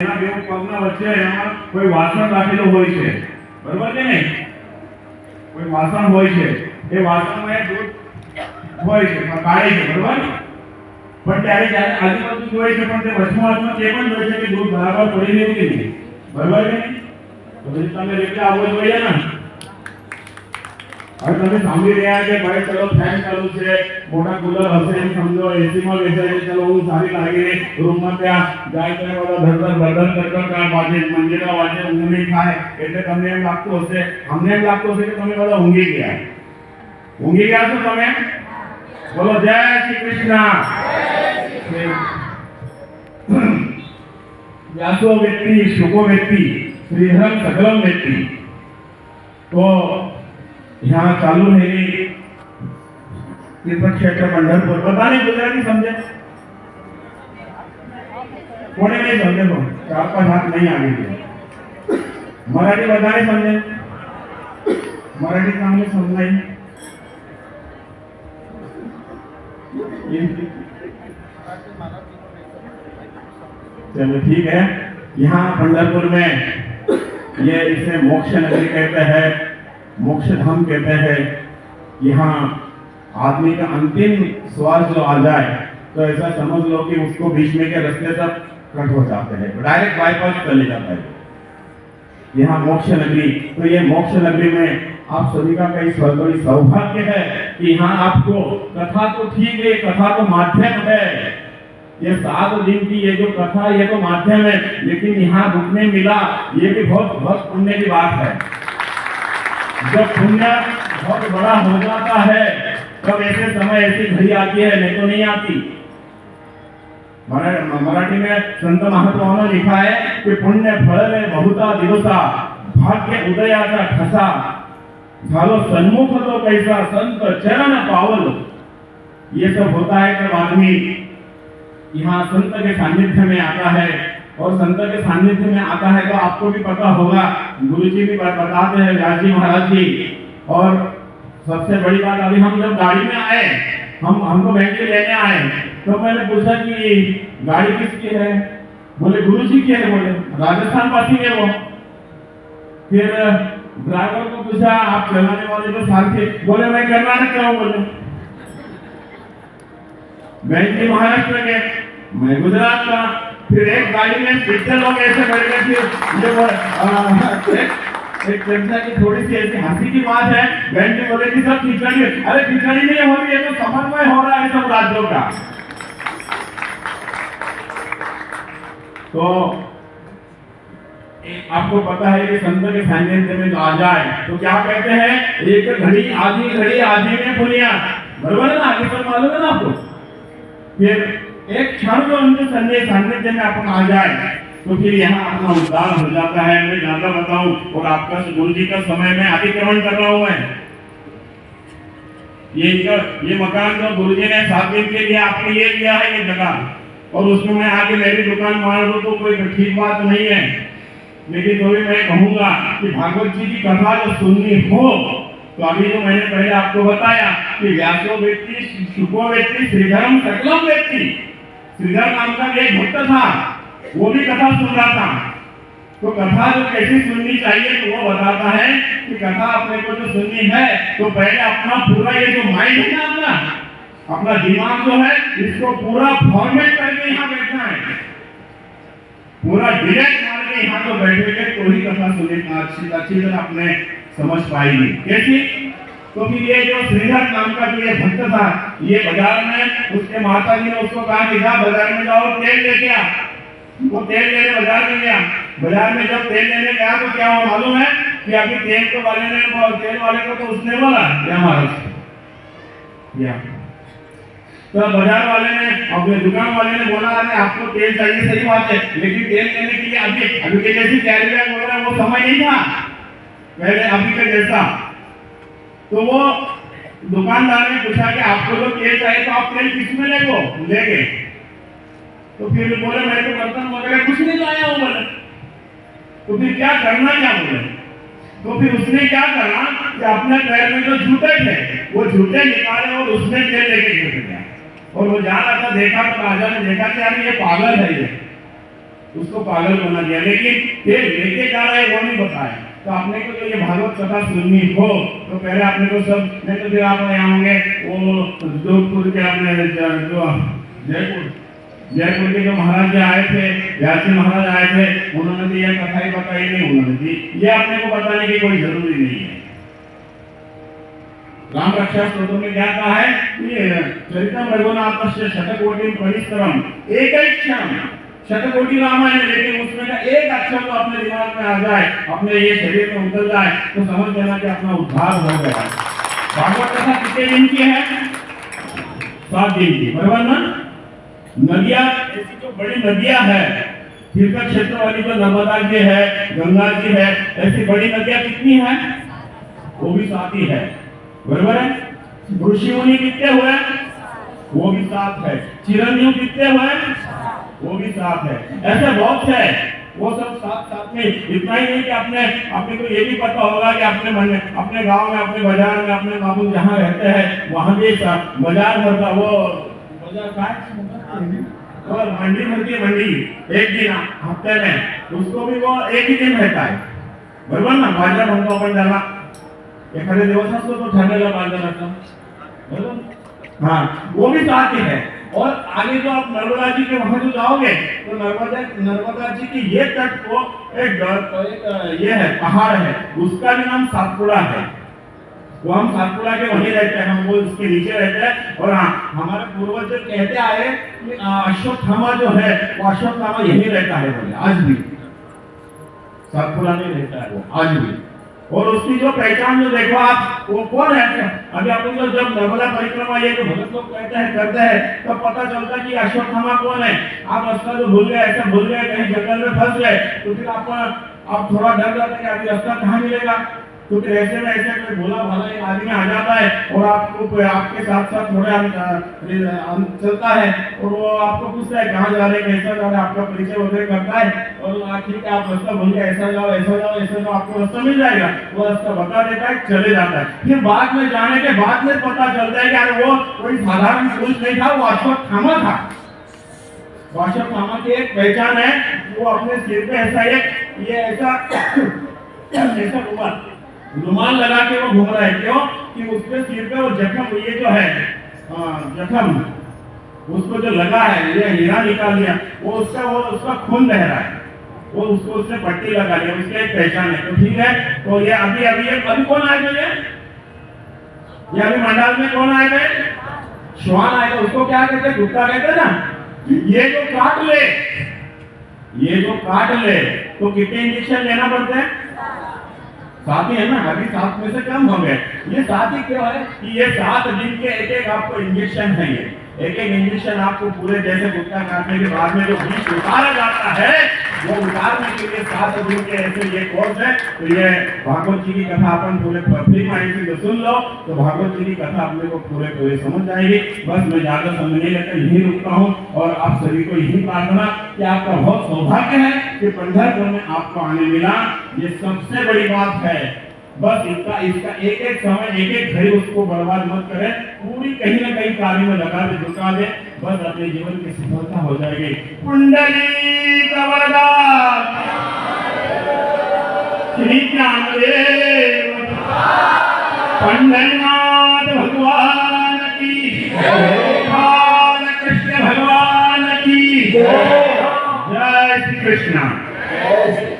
એના બે પગના વચ્ચે એમાં કોઈ વાસણ રાખેલું હોય છે, બરોબર છે ને? કોઈ વાસણ હોય છે, એ વાસણમાં એ દૂધ હોય છે, કાઢે છે, બરોબર? પણ ત્યારે જ્યારે આજુબાજુ જોઈએ છે, પણ તે વચમાં તે પણ જોઈએ છે કે દૂધ બરાબર પડી રહ્યું કે નહીં, બરોબર છે? તો પછી તમે રીતે આવવો જોઈએ ને. હવે તમે સાંભળી રહ્યા કે ભાઈ ચલો ફેન ચાલુ છે, મોટા કુલર હશે એમ સમજો, એસીમાં બેસાય છે, ચલો હું સારી લાગીને રૂમમાં ત્યાં જાય તો બધા ધરધર બર્ધન કરતા કાળ વાજે, મંજીરા વાજે, ઊંઘ નહીં થાય એટલે તમને એમ લાગતું હશે, અમને એમ લાગતું હશે કે તમે બધા ઊંઘી ગયા. ઊંઘી ગયા છો તમે? બોલો જય શ્રી કૃષ્ણ. व्यासो व्यक्ति शुको व्यक्ति श्रीधरम सकलम व्यक्ति. तो यहाँ चालू है तीर्थ क्षेत्र पंढरपुर. पता नहीं गुजराती समझे? कोने नहीं समझे? तो 4-5 हाथ नहीं आगे थे. मराठी बताने समझे? मराठी सामने समझाई. चलो ठीक है. यहाँ पंढरपुर में ये इसे मोक्ष नगरी कहते हैं, मोक्ष धाम कहते हैं. यहाँ आदमी का अंतिम श्वास जो आ जाए तो ऐसा समझ लो कि उसको बीच में के रास्ते तक कट हो जाते हैं, डायरेक्ट बाईपास चले जाता है. यहाँ मोक्ष नगरी. तो ये मोक्ष नगरी में आप सभी का कई सौभाग्य है कि यहाँ आपको कथा तो ठीक है, कथा तो माध्यम है. ये 7 दिन की ये जो कथा ये तो माध्यम है, लेकिन यहाँ रुकने मिला ये भी बहुत बहुत पुण्य की बात है. जब पुण्य बहुत बड़ा हो जाता है तब ऐसे समय ऐसी घड़ी आती है, नहीं तो नहीं आती. मराठी में संत महात्माओं ने लिखा है कि पुण्य फळले बहुता दिवसा, भाग्य उदयाचा ठसा, झालो सन्मुख तो कैसा, संत चरण पावलो. ये सब होता है जब आदमी यहाँ संत के सानिध्य में आता है. और संत के सानिध्य में आता है तो आपको भी पता होगा, गुरु जी भी बताते हैं, व्यास जी महाराज जी. और सबसे बड़ी बात, अभी हम जब गाड़ी में आए, हमको बैंक लेने आए, तो मैंने पूछा कि गाड़ी किसकी है? बोले गुरु जी की है. बोले राजस्थान वासी है वो. फिर ड्राइवर को पूछा आप चलाने वाले तो साथी? बोले मैं कर्नाटक का हूँ. बोले बैंक जी महाराष्ट्र के, मैं गुजरात का. फिर एक गाड़ी में कितने लोग ऐसे बैठ गए. फिर एक चर्चा की थोड़ी सी ऐसी हंसी की बात है. बहन जी बोले कि सब खिचड़ी. अरे खिचड़ी नहीं हो रही है, तो समन्वय हो रहा है सब राज्यों का. तो आपको पता है कि संत के सानिध्य में जो आ जाए तो क्या कहते हैं, एक घड़ी आधी में पुनिया. बरोबर है ना? आगे सब मालूम है ना आपको. फिर एक क्षण जो उनके सानिध्य में अपन आ जाए तो फिर यहाँ अपना उद्धार हो जाता है. मैं ज्यादा बताऊं और आपका गुरु जी का समय में अतिक्रमण कर रहा हूं मैं. ये मकान जो गुरु जी ने 7 दिन के लिए आपके लिए लिया है, ये जगह, और उसमें मैं आके मेरी दुकान मार दूं तो कोई ठीक बात नहीं है. लेकिन तो भी मैं कहूंगा कि भागवत जी की कथा जो सुननी हो तो अभी जो मैंने पहले आपको बताया कि व्यासो व्यक्ति शुको व्यक्ति श्रीधरम सकलम व्यक्ति. श्रीधर नाम का एक भक्त था, वो भी कथा सुन रहा था. तो कथा जो कैसी सुननी चाहिए तो वो बताता है कि कथा अपने को जो सुननी है तो पहले अपना पूरा ये जो माइंड है ना, अपना दिमाग जो है इसको पूरा फॉर्मेट करके यहाँ बैठना है. पूरा डिरेक्ट मार के यहाँ तो बैठेंगे तो ही कथा सुनने अच्छी तरह आपने समझ पाएगी. कैसी? तो फिर ये जो श्रीधर नाम का जो ये भक्त था, ये बाजार में उसके माता जी ने उसको कहा कि जा बाजार में जाओ तेल लेके आ. वो तेल लेने बाजार में गया. बाजार में जब तेल लेने गया तो क्या हुआ मालूम है कि अभी तेल वाले को तो उसने बोला क्या महाराज या तो बाजार वाले ने अपने दुकान वाले ने बोला अरे आपको तेल चाहिए, सही बात है, लेकिन तेल लेने के लिए अभी के जैसी कैरी बैग वगैरह वो समय नहीं था पहले अभी के जैसा. तो वो दुकानदार ने पूछा कि आपको जो तेल चाहिए तो आप तेल किसमें ले गए? तो फिर बोले मैं तो बर्तन वगैरह कुछ नहीं लाया हूँ. बोले तो फिर क्या करना क्या? बोले तो फिर उसने क्या करा कि अपने पैर में जो जूते थे वो जूते निकाले और उसमें तेल लेके गिर गया. और वो जा रहा था, देखा तो राजा ने देखा कि यार ये पागल है, उसको पागल बना दिया, लेकिन फिर लेके जा रहा है वो नहीं बताया। तो आपने को तो ये भागवत कथा सुननी हो तो पहले आपने को सब, नहीं तो फिर आप यहाँ होंगे वो जोधपुर के आपने जो जयपुर के जो महाराज जी आए थे, व्यासी महाराज आए थे, उन्होंने तो यह कथा ही बताई नहीं, उन्होंने दी, ये आपने को बताने की कोई जरूरी नहीं है। राम रक्षा स्तोत्र में क्या कहा है कि चरितम रघुनाथस्य शतकोटि परिश्रम एक क्षण, शतकोटि रामायण, लेकिन उसमें का एक अक्षर तो अपने दिमाग में आ जाए, अपने ये शरीर में उतर जाए तो समझ लेना कि अपना उद्धार हो गया। भागवत कथा कितने दिन की है? 7 दिन की, बराबर ना। नदियां, ऐसी जो बड़ी नदियां है, तीर्थ क्षेत्र वाली जो नर्मदा जी है, गंगा जी है, ऐसी बड़ी नदियां कितनी है? वो भी 7 ही है, बराबर है। ऋषि मुनि कितने हुए? वो भी 7 है। चिरंजीव कितने हुए? वो भी 7 है। ऐसे बहुत है, वो सब 7 में। इतना ही नहीं कि अपने को ये भी पता होगा कि अपने मन में, अपने गांव में, अपने बाजार में, अपने बाबू जहाँ रहते हैं वहां भी बाजार भरता, वो बाजार का और मंडी भरती है, मंडी एक दिन हफ्ते में, उसको भी वो एक ही दिन रहता है, बरोबर ना। बाजार भरता अपन जाना एखाद्या दिवस असतो तो ठरलेला बाजाराचा, बरोबर। हाँ, वो भी 7 ही है। और आगे जो आप नर्मदा जी के वहां जो जाओगे तो नर्मदा जी की ये तट को एक ये है पहाड़ है, उसका भी नाम सातपुड़ा है। वो हम सातपुड़ा के वहीं रहते हैं, हम वो उसके नीचे रहते हैं। और हाँ, हमारे पूर्वज जो कहते आए कि अश्वत्थामा जो है वो अश्वत्थामा यहीं रहता है, बोले आज भी सातपुड़ा में रहता है वो आज भी। और उसकी जो पहचान जो देखो आप, वो कौन है? अभी अपन जो जब नर्मदा परिक्रमा ये जो भगत लोग कहते हैं करते हैं तब तो पता चलता कि अश्वत्थामा कौन है। आप रास्ता जो भूल गए, ऐसा भूल गए, कहीं जंगल में फंस गए तो फिर आप थोड़ा डर जाते हैं कि अभी रास्ता कहाँ मिलेगा। तो फिर ऐसे में ऐसे कोई भोला भाला एक आदमी आ जाता है और आपको आपके साथ साथ थोड़े चलता है और वो आपको पूछता है कहाँ जा रहे, कैसा जा रहे, आपका परिचय वगैरह करता है और ठीक है आप रास्ता भूल गए, ऐसा जाओ ऐसा जाओ ऐसा जाओ, आपको रास्ता मिल जाएगा। वो रास्ता बता देता है, चले जाता है। फिर बाद में जाने के बाद में पता चलता है कि यार वो कोई साधारण पुरुष नहीं था, वो अश्वत्थामा था। अश्वत्थामा की एक पहचान है, वो अपने सिर पे ऐसा एक ये ऐसा रुमाल लगा के वो घूम रहा है। क्यों? कि उसके सिर पे वो जख्म, ये जो है जख्म उसको जो लगा है, ये हीरा निकाल लिया, वो उसका खून बह रहा है, वो उसको उसने पट्टी लगा लिया, उसकी एक पहचान है। तो ठीक है, तो ये अभी कौन आए थे? ये अभी मंडाल में कौन आए थे? श्वान आए थे। उसको क्या कहते? कुत्ता कहते ना। ये जो काट ले तो कितने इंजेक्शन लेना पड़ते हैं? 7 ही है ना, अभी 7 में से कम हो गए। ये 7 ही क्यों है? कि ये 7 दिन के एक आपको इंजेक्शन है। ये एक इंजेक्शन आपको पूरे जैसे गुटखा काटने के बाद में जो विष उतारा जाता है, वो उतारने के लिए 7 दिन के ऐसे ये कोर्स है। तो ये भागवत जी की कथा अपन पूरे फ्री माइंड से सुन लो तो भागवत जी की कथा अपने को पूरे समझ जाएगी। बस मैं ज्यादा समय नहीं लेकर यही रुकता हूँ और आप सभी को यही प्रार्थना कि आपका बहुत सौभाग्य है कि पंढरपुर में आपको आने मिला, ये सबसे बड़ी बात है। बस इसका एक समय एक घड़ी उसको बर्बाद मत करें, पूरी कहीं ना कहीं कार्य में लगा दे, जुटा दे, बस अपने जीवन की सफलता हो जाएगी। कुंडली कवरदार श्री ज्ञानदेव पंढरनाथ भगवान की बाल कृष्ण भगवान की जय श्री कृष्ण।